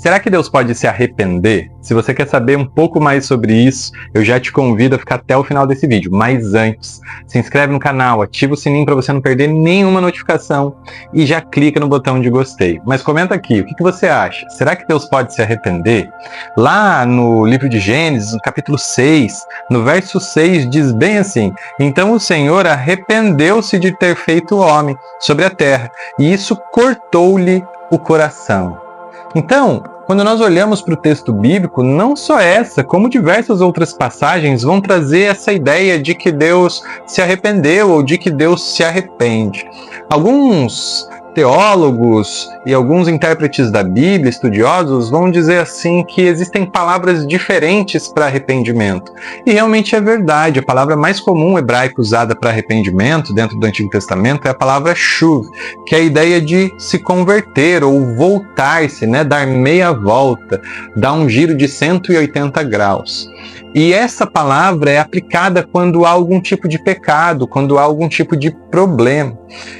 Será que Deus pode se arrepender? Se você quer saber um pouco mais sobre isso, eu já te convido a ficar até o final desse vídeo. Mas antes, se inscreve no canal, ativa o sininho para você não perder nenhuma notificação e já clica no botão de gostei. Mas comenta aqui, o que você acha? Será que Deus pode se arrepender? Lá no livro de Gênesis, no capítulo 6, no verso 6, diz bem assim: então o Senhor arrependeu-se de ter feito o homem sobre a terra, e isso cortou-lhe o coração. Então, quando nós olhamos para o texto bíblico, não só essa, como diversas outras passagens vão trazer essa ideia de que Deus se arrependeu ou de que Deus se arrepende. Alguns teólogos e alguns intérpretes da Bíblia, estudiosos, vão dizer assim que existem palavras diferentes para arrependimento. E realmente é verdade. A palavra mais comum hebraica usada para arrependimento dentro do Antigo Testamento é a palavra shuv, que é a ideia de se converter ou voltar-se, né? Dar meia volta, dar um giro de 180 graus. E essa palavra é aplicada quando há algum tipo de pecado, quando há algum tipo de problema.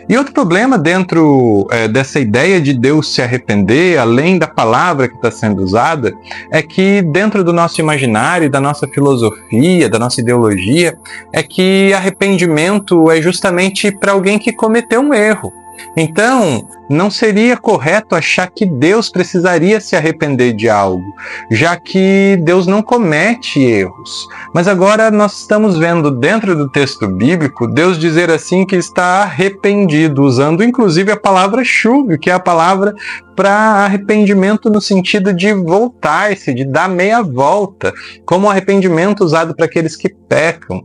E outro problema dentro dessa ideia de Deus se arrepender, além da palavra que está sendo usada, é que dentro do nosso imaginário, da nossa filosofia, da nossa ideologia, é que arrependimento é justamente para alguém que cometeu um erro. Então, não seria correto achar que Deus precisaria se arrepender de algo, já que Deus não comete erros. Mas agora nós estamos vendo dentro do texto bíblico Deus dizer assim que está arrependido, usando inclusive a palavra shuv, que é a palavra para arrependimento no sentido de voltar-se, de dar meia volta, como o arrependimento usado para aqueles que pecam.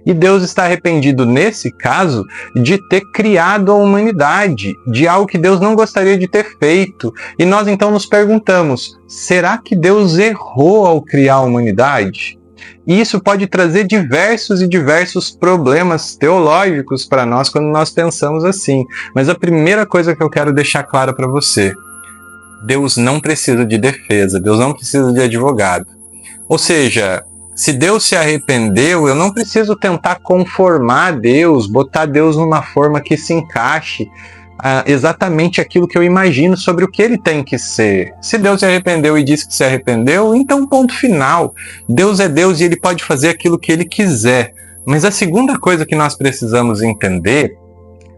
E Deus está arrependido, nesse caso, de ter criado a humanidade, de algo que Deus não gostaria de ter feito. E nós então nos perguntamos, será que Deus errou ao criar a humanidade? E isso pode trazer diversos problemas teológicos para nós quando nós pensamos assim. Mas a primeira coisa que eu quero deixar clara para você: Deus não precisa de defesa, Deus não precisa de advogado. Ou seja, se Deus se arrependeu, eu não preciso tentar conformar Deus, botar Deus numa forma que se encaixe exatamente aquilo que eu imagino sobre o que ele tem que ser. Se Deus se arrependeu e disse que se arrependeu, então ponto final. Deus é Deus e ele pode fazer aquilo que ele quiser. Mas a segunda coisa que nós precisamos entender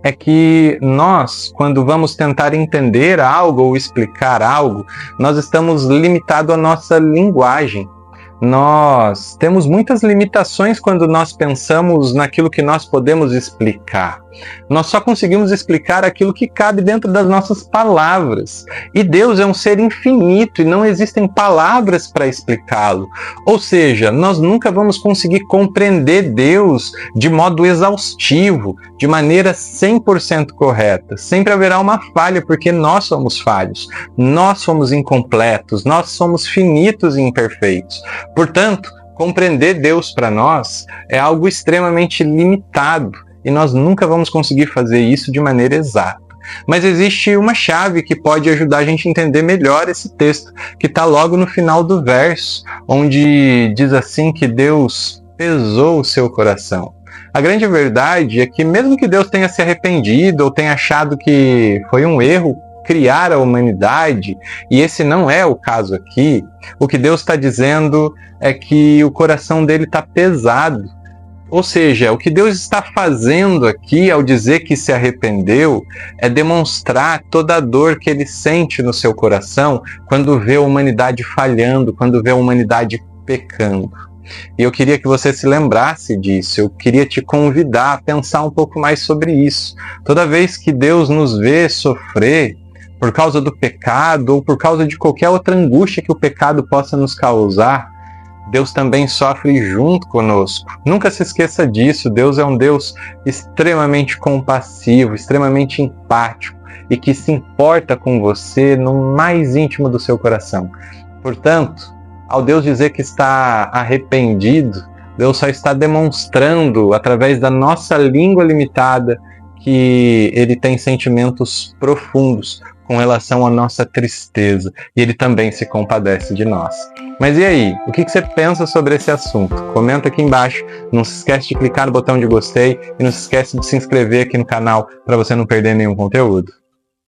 é que nós, quando vamos tentar entender algo ou explicar algo, nós estamos limitados à nossa linguagem. Nós temos muitas limitações quando nós pensamos naquilo que nós podemos explicar. Nós só conseguimos explicar aquilo que cabe dentro das nossas palavras. E Deus é um ser infinito e não existem palavras para explicá-lo. Ou seja, nós nunca vamos conseguir compreender Deus de modo exaustivo, de maneira 100% correta. Sempre haverá uma falha, porque nós somos falhos, nós somos incompletos, nós somos finitos e imperfeitos. Portanto, compreender Deus para nós é algo extremamente limitado e nós nunca vamos conseguir fazer isso de maneira exata. Mas existe uma chave que pode ajudar a gente a entender melhor esse texto, que está logo no final do verso, onde diz assim que Deus pesou o seu coração. A grande verdade é que mesmo que Deus tenha se arrependido ou tenha achado que foi um erro criar a humanidade, e esse não é o caso aqui, o que Deus está dizendo é que o coração dele está pesado. Ou seja, o que Deus está fazendo aqui ao dizer que se arrependeu é demonstrar toda a dor que ele sente no seu coração quando vê a humanidade falhando, quando vê a humanidade pecando. E eu queria que você se lembrasse disso, eu queria te convidar a pensar um pouco mais sobre isso. Toda vez que Deus nos vê sofrer por causa do pecado ou por causa de qualquer outra angústia que o pecado possa nos causar, Deus também sofre junto conosco. Nunca se esqueça disso. Deus é um Deus extremamente compassivo, extremamente empático e que se importa com você no mais íntimo do seu coração. Portanto, ao Deus dizer que está arrependido, Deus só está demonstrando, através da nossa língua limitada, que ele tem sentimentos profundos com relação à nossa tristeza, e ele também se compadece de nós. Mas e aí? O que você pensa sobre esse assunto? Comenta aqui embaixo, não se esquece de clicar no botão de gostei e não se esquece de se inscrever aqui no canal para você não perder nenhum conteúdo.